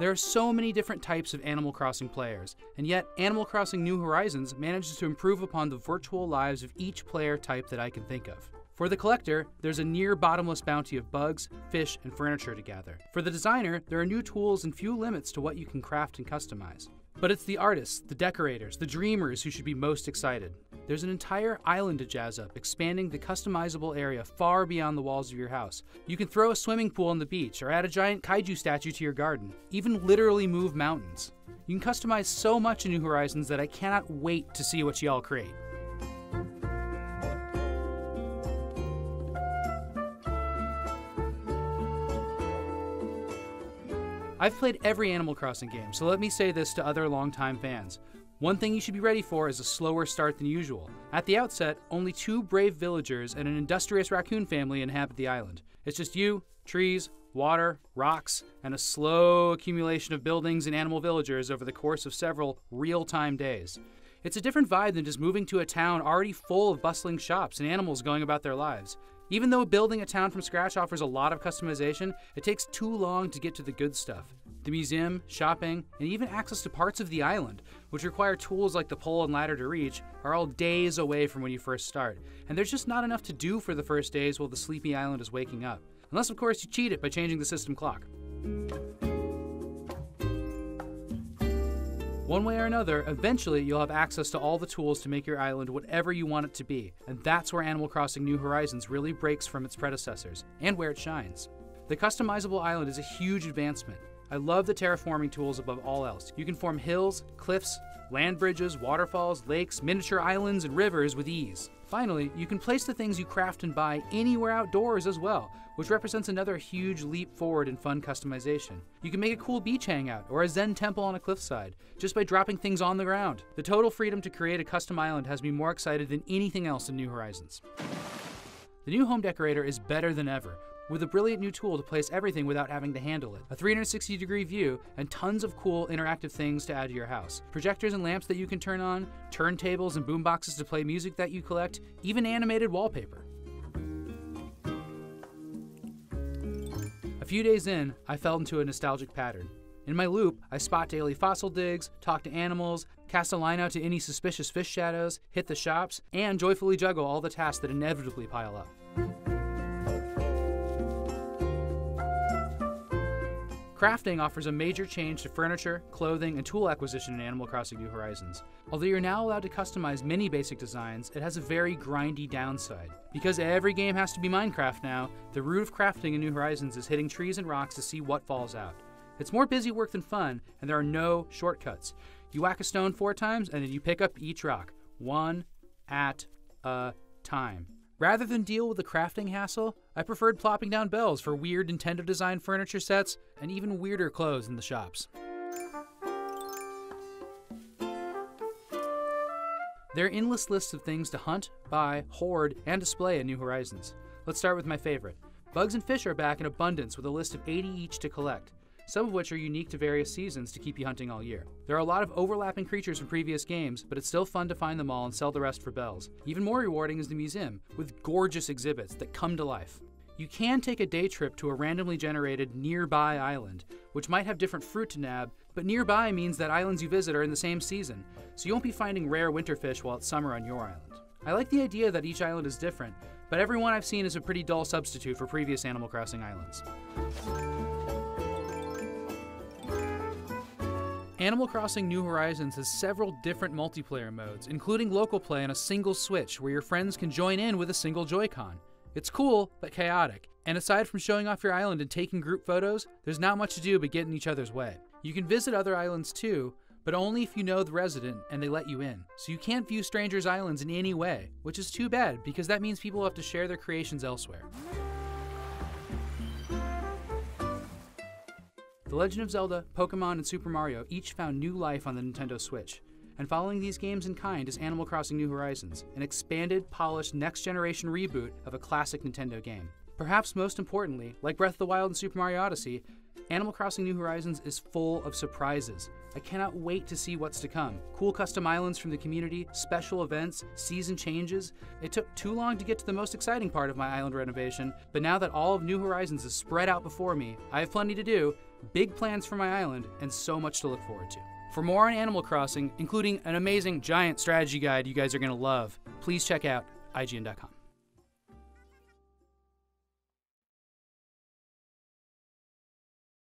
There are so many different types of Animal Crossing players, and yet Animal Crossing New Horizons manages to improve upon the virtual lives of each player type that I can think of. For the collector, there's a near bottomless bounty of bugs, fish, and furniture to gather. For the designer, there are new tools and few limits to what you can craft and customize. But it's the artists, the decorators, the dreamers who should be most excited. There's an entire island to jazz up, expanding the customizable area far beyond the walls of your house. You can throw a swimming pool on the beach, or add a giant kaiju statue to your garden, even literally move mountains. You can customize so much in New Horizons that I cannot wait to see what y'all create. I've played every Animal Crossing game, so let me say this to other longtime fans. One thing you should be ready for is a slower start than usual. At the outset, only 2 brave villagers and an industrious raccoon family inhabit the island. It's just you, trees, water, rocks, and a slow accumulation of buildings and animal villagers over the course of several real-time days. It's a different vibe than just moving to a town already full of bustling shops and animals going about their lives. Even though building a town from scratch offers a lot of customization, it takes too long to get to the good stuff. The museum, shopping, and even access to parts of the island, which require tools like the pole and ladder to reach, are all days away from when you first start. And there's just not enough to do for the first days while the sleepy island is waking up. Unless, of course, you cheat it by changing the system clock. One way or another, eventually you'll have access to all the tools to make your island whatever you want it to be, and that's where Animal Crossing New Horizons really breaks from its predecessors, and where it shines. The customizable island is a huge advancement. I love the terraforming tools above all else. You can form hills, cliffs, land bridges, waterfalls, lakes, miniature islands, and rivers with ease. Finally, you can place the things you craft and buy anywhere outdoors as well, which represents another huge leap forward in fun customization. You can make a cool beach hangout or a Zen temple on a cliffside just by dropping things on the ground. The total freedom to create a custom island has me more excited than anything else in New Horizons. The new home decorator is better than ever, with a brilliant new tool to place everything without having to handle it, a 360-degree view, and tons of cool interactive things to add to your house. Projectors and lamps that you can turn on, turntables and boomboxes to play music that you collect, even animated wallpaper. A few days in, I fell into a nostalgic pattern. In my loop, I spot daily fossil digs, talk to animals, cast a line out to any suspicious fish shadows, hit the shops, and joyfully juggle all the tasks that inevitably pile up. Crafting offers a major change to furniture, clothing, and tool acquisition in Animal Crossing New Horizons. Although you're now allowed to customize many basic designs, it has a very grindy downside. Because every game has to be Minecraft now, the root of crafting in New Horizons is hitting trees and rocks to see what falls out. It's more busy work than fun, and there are no shortcuts. You whack a stone 4 times, and then you pick up each rock, one at a time. Rather than deal with the crafting hassle, I preferred plopping down bells for weird Nintendo-designed furniture sets and even weirder clothes in the shops. There are endless lists of things to hunt, buy, hoard, and display in New Horizons. Let's start with my favorite. Bugs and fish are back in abundance with a list of 80 each to collect, some of which are unique to various seasons to keep you hunting all year. There are a lot of overlapping creatures from previous games, but it's still fun to find them all and sell the rest for bells. Even more rewarding is the museum, with gorgeous exhibits that come to life. You can take a day trip to a randomly generated nearby island, which might have different fruit to nab, but nearby means that islands you visit are in the same season, so you won't be finding rare winter fish while it's summer on your island. I like the idea that each island is different, but every one I've seen is a pretty dull substitute for previous Animal Crossing islands. Animal Crossing New Horizons has several different multiplayer modes, including local play on a single Switch where your friends can join in with a single Joy-Con. It's cool, but chaotic, and aside from showing off your island and taking group photos, there's not much to do but get in each other's way. You can visit other islands too, but only if you know the resident and they let you in. So you can't view strangers' islands in any way, which is too bad because that means people have to share their creations elsewhere. The Legend of Zelda, Pokemon, and Super Mario each found new life on the Nintendo Switch, and following these games in kind is Animal Crossing New Horizons, an expanded, polished, next-generation reboot of a classic Nintendo game. Perhaps most importantly, like Breath of the Wild and Super Mario Odyssey, Animal Crossing New Horizons is full of surprises. I cannot wait to see what's to come. Cool custom islands from the community, special events, season changes. It took too long to get to the most exciting part of my island renovation, but now that all of New Horizons is spread out before me, I have plenty to do, big plans for my island, and so much to look forward to. For more on Animal Crossing, including an amazing giant strategy guide you guys are going to love, please check out IGN.com.